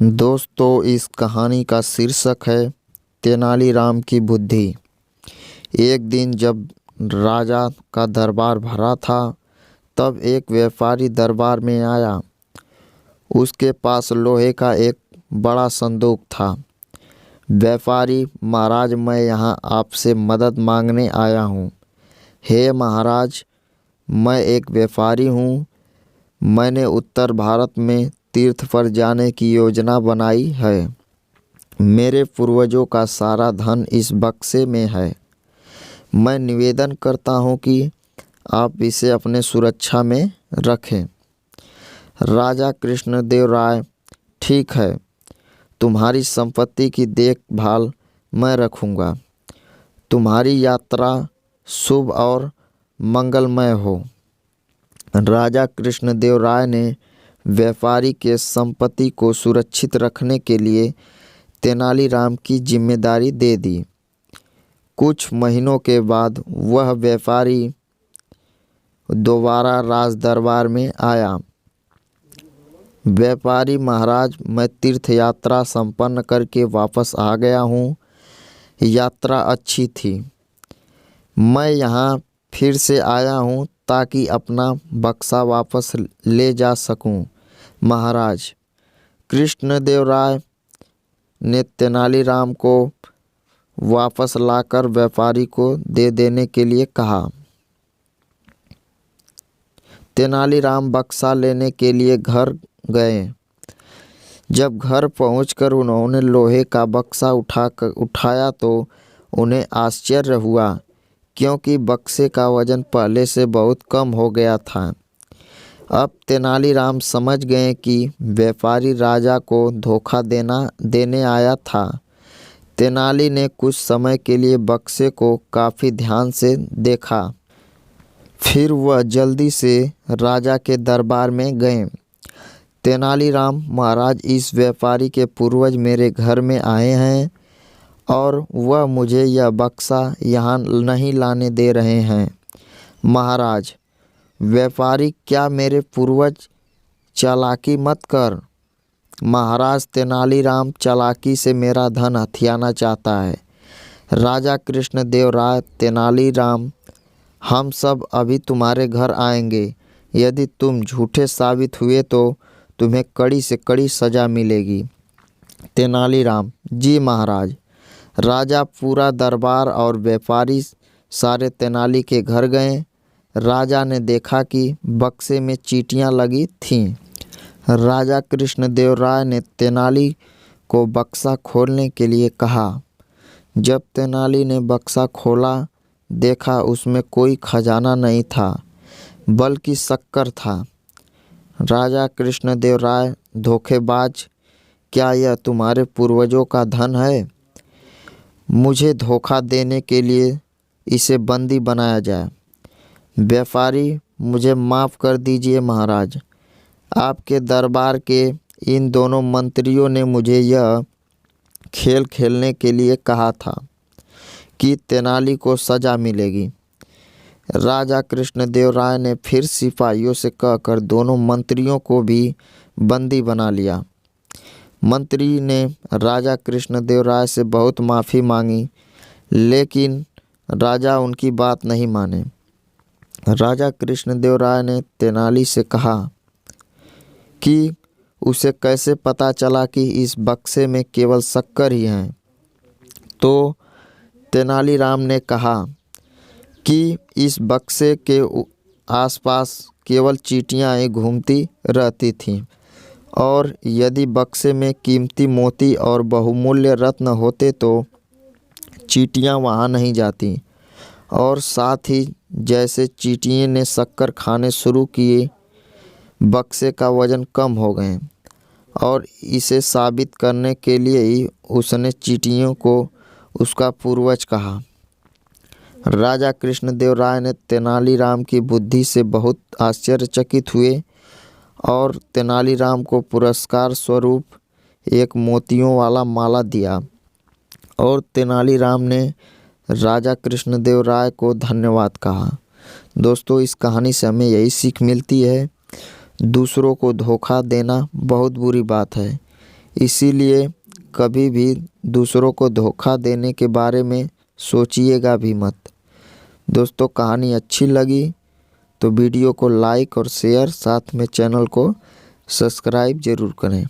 दोस्तों, इस कहानी का शीर्षक है तेनालीराम की बुद्धि। एक दिन जब राजा का दरबार भरा था, तब एक व्यापारी दरबार में आया। उसके पास लोहे का एक बड़ा संदूक था। व्यापारी: महाराज, मैं यहाँ आपसे मदद मांगने आया हूँ। हे महाराज, मैं एक व्यापारी हूँ। मैंने उत्तर भारत में तीर्थ पर जाने की योजना बनाई है। मेरे पूर्वजों का सारा धन इस बक्से में है। मैं निवेदन करता हूँ कि आप इसे अपने सुरक्षा में रखें। राजा कृष्णदेव राय: ठीक है, तुम्हारी संपत्ति की देखभाल मैं रखूँगा। तुम्हारी यात्रा शुभ और मंगलमय हो। राजा कृष्णदेव राय ने व्यापारी के संपत्ति को सुरक्षित रखने के लिए तेनालीराम की जिम्मेदारी दे दी। कुछ महीनों के बाद वह व्यापारी दोबारा राज दरबार में आया। व्यापारी: महाराज, मैं तीर्थ यात्रा संपन्न करके वापस आ गया हूँ। यात्रा अच्छी थी। मैं यहाँ फिर से आया हूँ ताकि अपना बक्सा वापस ले जा सकूँ। महाराज। कृष्णदेव राय ने तेनालीराम को वापस लाकर व्यापारी को दे देने के लिए कहा। तेनालीराम बक्सा लेने के लिए घर गए। जब घर पहुंचकर उन्होंने लोहे का बक्सा उठाया तो उन्हें आश्चर्य हुआ, क्योंकि बक्से का वजन पहले से बहुत कम हो गया था। अब तेनालीराम समझ गए कि व्यापारी राजा को धोखा देने आया था। तेनाली ने कुछ समय के लिए बक्से को काफ़ी ध्यान से देखा। फिर वह जल्दी से राजा के दरबार में गए। तेनालीराम: महाराज, इस व्यापारी के पूर्वज मेरे घर में आए हैं और वह मुझे यह बक्सा यहाँ नहीं लाने दे रहे हैं। महाराज। व्यापारी: क्या मेरे पूर्वज? चालाकी मत कर। महाराज, तेनालीराम चालाकी से मेरा धन हथियाना चाहता है। राजा कृष्णदेव राय: तेनालीराम, हम सब अभी तुम्हारे घर आएंगे। यदि तुम झूठे साबित हुए तो तुम्हें कड़ी से कड़ी सज़ा मिलेगी। तेनालीराम: जी महाराज। राजा, पूरा दरबार और व्यापारी सारे तेनाली के घर गए। राजा ने देखा कि बक्से में चींटियां लगी थीं। राजा कृष्णदेव राय ने तेनाली को बक्सा खोलने के लिए कहा। जब तेनाली ने बक्सा खोला, देखा उसमें कोई खजाना नहीं था, बल्कि शक्कर था। राजा कृष्णदेव राय: धोखेबाज, क्या यह तुम्हारे पूर्वजों का धन है? मुझे धोखा देने के लिए इसे बंदी बनाया जाए। व्यापारी: मुझे माफ़ कर दीजिए महाराज। आपके दरबार के इन दोनों मंत्रियों ने मुझे यह खेल खेलने के लिए कहा था कि तेनाली को सज़ा मिलेगी। राजा कृष्णदेव राय ने फिर सिपाहियों से कहकर दोनों मंत्रियों को भी बंदी बना लिया। मंत्री ने राजा कृष्णदेव राय से बहुत माफ़ी मांगी, लेकिन राजा उनकी बात नहीं माने। राजा कृष्णदेव राय ने तेनाली से कहा कि उसे कैसे पता चला कि इस बक्से में केवल शक्कर ही है। तो तेनालीराम ने कहा कि इस बक्से के आसपास केवल चींटियां ही घूमती रहती थीं, और यदि बक्से में कीमती मोती और बहुमूल्य रत्न होते तो चींटियां वहां नहीं जाती। और साथ ही जैसे चींटियों ने शक्कर खाने शुरू किए, बक्से का वजन कम हो गए। और इसे साबित करने के लिए ही उसने चींटियों को उसका पूर्वज कहा। राजा कृष्णदेव राय ने तेनालीराम की बुद्धि से बहुत आश्चर्यचकित हुए और तेनालीराम को पुरस्कार स्वरूप एक मोतियों वाला माला दिया। और तेनालीराम ने राजा कृष्णदेव राय को धन्यवाद कहा। दोस्तों, इस कहानी से हमें यही सीख मिलती है, दूसरों को धोखा देना बहुत बुरी बात है। इसीलिए कभी भी दूसरों को धोखा देने के बारे में सोचिएगा भी मत। दोस्तों, कहानी अच्छी लगी तो वीडियो को लाइक और शेयर, साथ में चैनल को सब्सक्राइब ज़रूर करें।